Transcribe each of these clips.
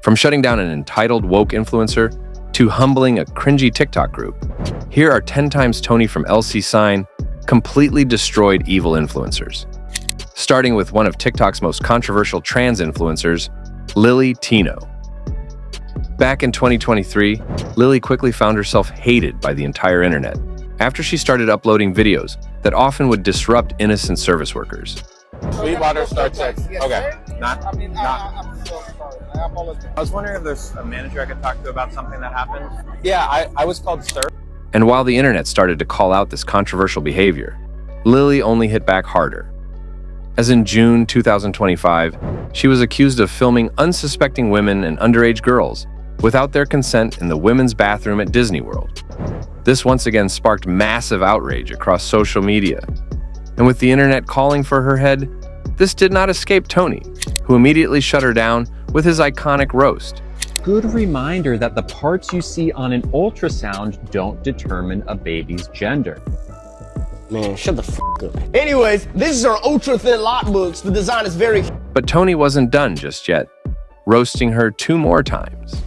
From shutting down an entitled woke influencer to humbling a cringy TikTok group, here are 10 times Tony from LC Sign completely destroyed evil influencers. Starting with one of TikTok's most controversial trans influencers, Lily Tino. Back in 2023, Lily quickly found herself hated by the entire internet after she started uploading videos that often would disrupt innocent service workers. Sweet water starts at, okay, not. I'm so sorry. I apologize. I was wondering if there's a manager I could talk to about something that happened. Yeah, I was called sir. And while the internet started to call out this controversial behavior, Lily only hit back harder. As in June 2025, she was accused of filming unsuspecting women and underage girls without their consent in the women's bathroom at Disney World. This once again sparked massive outrage across social media. And with the internet calling for her head, this did not escape Tony, who immediately shut her down with his iconic roast. Good reminder that the parts you see on an ultrasound don't determine a baby's gender. Man, shut the f up. Anyways, this is our ultra thin lot books. The design is very... But Tony wasn't done just yet, roasting her 2 more times.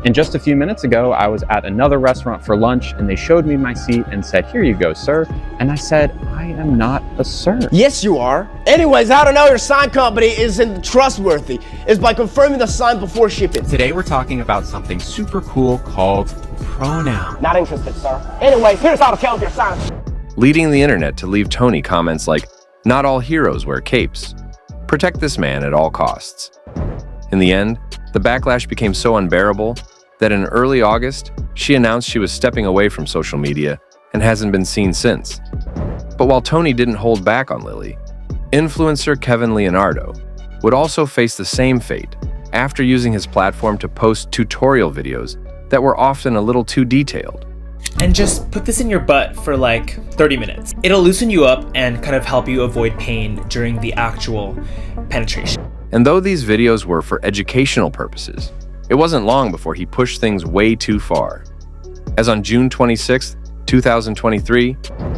And just a few minutes ago, I was at another restaurant for lunch and they showed me my seat and said, "Here you go, sir." And I said, "I am not a sir." Yes, you are. Anyways, how to know your sign company isn't trustworthy is by confirming the sign before shipping. Today we're talking about something super cool called pronoun. Not interested, sir. Anyways, here's how to tell if your sign... Leading the internet to leave Tony comments like, "Not all heroes wear capes. Protect this man at all costs." In the end, the backlash became so unbearable that in early August, she announced she was stepping away from social media and hasn't been seen since. But while Tony didn't hold back on Lily, influencer Kevin Leonardo would also face the same fate after using his platform to post tutorial videos that were often a little too detailed. And just put this in your butt for like 30 minutes. It'll loosen you up and kind of help you avoid pain during the actual penetration. And though these videos were for educational purposes, it wasn't long before he pushed things way too far. As on June 26, 2023,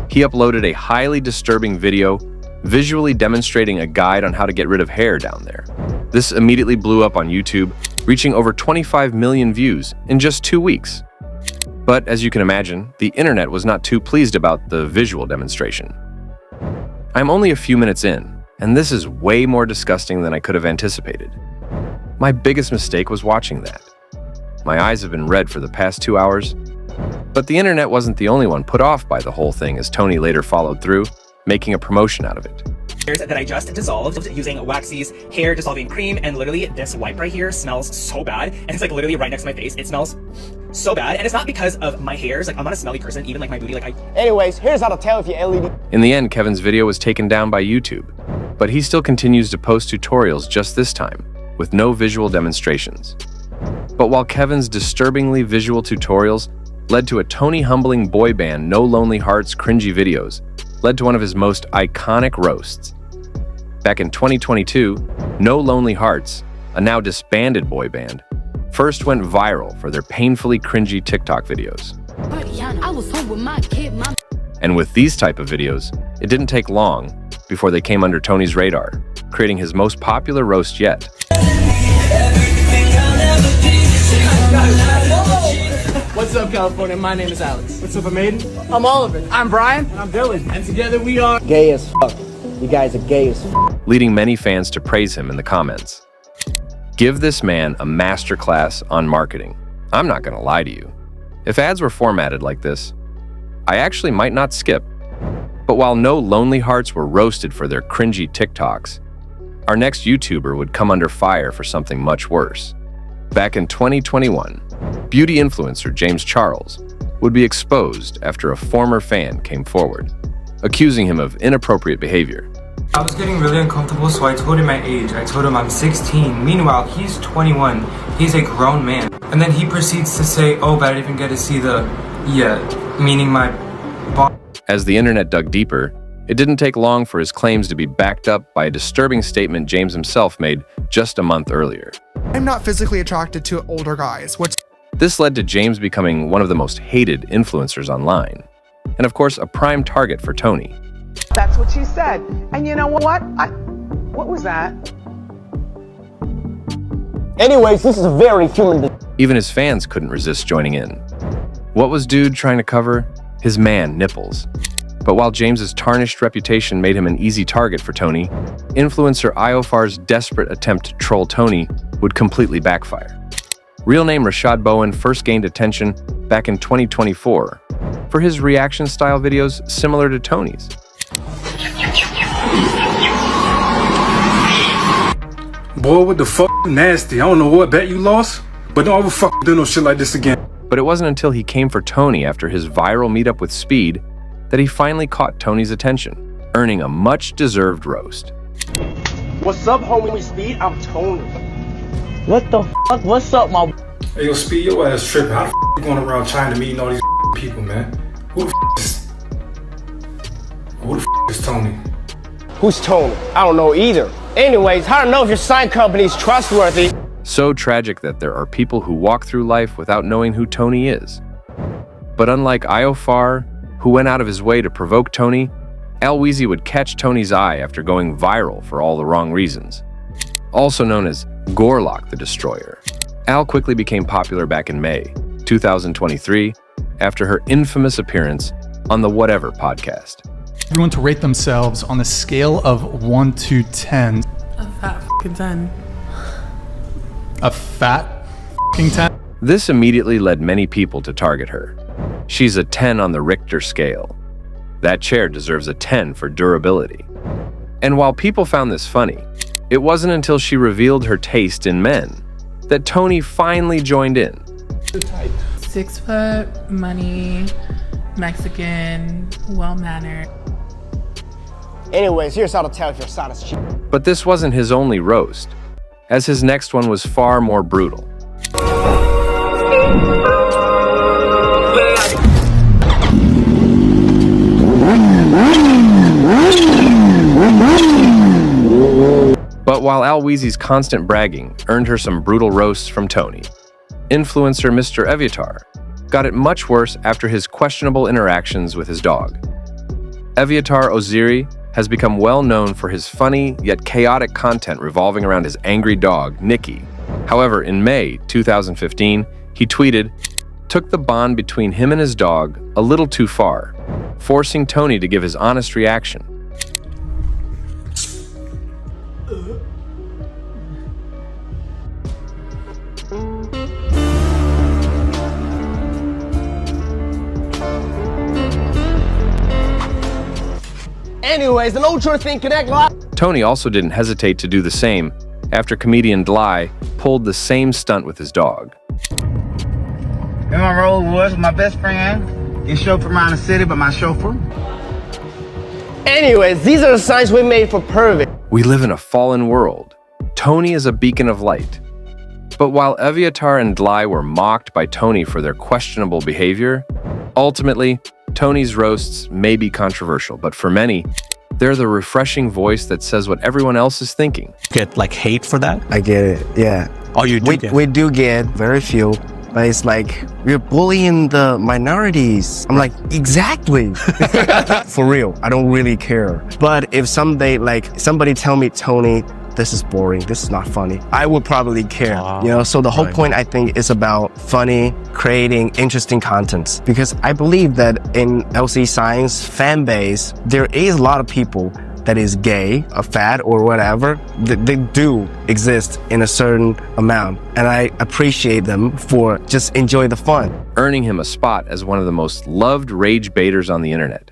he uploaded a highly disturbing video visually demonstrating a guide on how to get rid of hair down there. This immediately blew up on YouTube, reaching over 25 million views in just 2 weeks. But as you can imagine, the internet was not too pleased about the visual demonstration. I'm only a few minutes in, and this is way more disgusting than I could have anticipated. My biggest mistake was watching that. My eyes have been red for the past 2 hours. But the internet wasn't the only one put off by the whole thing, as Tony later followed through, making a promotion out of it. That I just dissolved using Waxy's hair dissolving cream, and literally this wipe right here smells so bad, and it's like literally right next to my face. It smells so bad, and it's not because of my hairs. Like, I'm not a smelly person, even like my booty. Anyways, here's how to tell if your LED... In the end, Kevin's video was taken down by YouTube, but he still continues to post tutorials just this time, with no visual demonstrations. But while Kevin's disturbingly visual tutorials led to a Tony-humbling boy band No Lonely Hearts cringy videos, led to one of his most iconic roasts. Back in 2022, No Lonely Hearts, a now disbanded boy band, first went viral for their painfully cringy TikTok videos. And with these type of videos, it didn't take long before they came under Tony's radar, creating his most popular roast yet. What's up, California? My name is Alex. What's up, Maiden? I'm Oliver. I'm Brian. And I'm Dylan. And together we are... Gay as fuck. You guys are gay as fuck. Leading many fans to praise him in the comments. Give this man a masterclass on marketing. I'm not gonna lie to you. If ads were formatted like this, I actually might not skip. But while No Lonely Hearts were roasted for their cringy TikToks, our next YouTuber would come under fire for something much worse. Back in 2021, beauty influencer James Charles would be exposed after a former fan came forward, accusing him of inappropriate behavior. I was getting really uncomfortable, so I told him my age. I told him I'm 16. Meanwhile, he's 21. He's a grown man. And then he proceeds to say, "Oh, but I didn't even get to see the, meaning my body." As the internet dug deeper, it didn't take long for his claims to be backed up by a disturbing statement James himself made just a month earlier. I'm not physically attracted to older guys. This led to James becoming one of the most hated influencers online, and of course, a prime target for Tony. That's what she said. And you know what? What was that? Anyways, this is a very human. Even his fans couldn't resist joining in. What was Dude trying to cover? His man, nipples. But while James's tarnished reputation made him an easy target for Tony, influencer Iofar's desperate attempt to troll Tony would completely backfire. Real name Rashad Bowen first gained attention back in 2024 for his reaction-style videos similar to Tony's. Boy, what the fuck? Nasty. I don't know what bet you lost, but don't ever fuck do no shit like this again. But it wasn't until he came for Tony after his viral meetup with Speed that he finally caught Tony's attention, earning a much-deserved roast. What's up, homie Speed? I'm Tony. What the fuck? What's up, my... Hey, yo, Speed, your ass tripping. How the fuck you going around China meeting all these people, man? Who the fuck is Tony? Who's Tony? I don't know either. Anyways, how to know if your sign company is trustworthy? So tragic that there are people who walk through life without knowing who Tony is. But unlike Iofar, who went out of his way to provoke Tony, Al Weezy would catch Tony's eye after going viral for all the wrong reasons. Also known as Gorlock the Destroyer, Al quickly became popular back in May 2023 after her infamous appearance on the Whatever podcast. Everyone to rate themselves on a scale of 1 to 10. A fat f***ing 10. A fat f***ing 10? This immediately led many people to target her. She's a 10 on the Richter scale. That chair deserves a 10 for durability. And while people found this funny, it wasn't until she revealed her taste in men that Tony finally joined in. 6 foot, money, Mexican, well-mannered. Anyways, here's how to tell if your sign is cheap. But this wasn't his only roast, as his next one was far more brutal. But while Al Weezy's constant bragging earned her some brutal roasts from Tony, influencer Mr. Eviatar got it much worse after his questionable interactions with his dog. Eviatar Oziri has become well known for his funny yet chaotic content revolving around his angry dog, Nikki. However, in May 2015, he tweeted, "Took the bond between him and his dog a little too far," forcing Tony to give his honest reaction. Anyways, an ultra thing connect live. Tony also didn't hesitate to do the same after comedian Dly pulled the same stunt with his dog. In my role was my best friend, get chauffeur around the city, but my chauffeur. Anyways, these are the signs we made for pervert. We live in a fallen world. Tony is a beacon of light. But while Eviatar and Dly were mocked by Tony for their questionable behavior, ultimately, Tony's roasts may be controversial, but for many, they're the refreshing voice that says what everyone else is thinking. Get like hate for that? I get it, yeah. Oh, you do get? We do get very few, but it's like, you're bullying the minorities. I'm like, exactly. For real, I don't really care. But if someday, like, somebody tell me, Tony, this is boring, this is not funny, I would probably care, you know? So the whole point, I think, is about funny, creating interesting contents. Because I believe that in LC Science fan base, there is a lot of people that is gay, a fat, or whatever. They do exist in a certain amount. And I appreciate them for just enjoy the fun. Earning him a spot as one of the most loved rage baiters on the internet.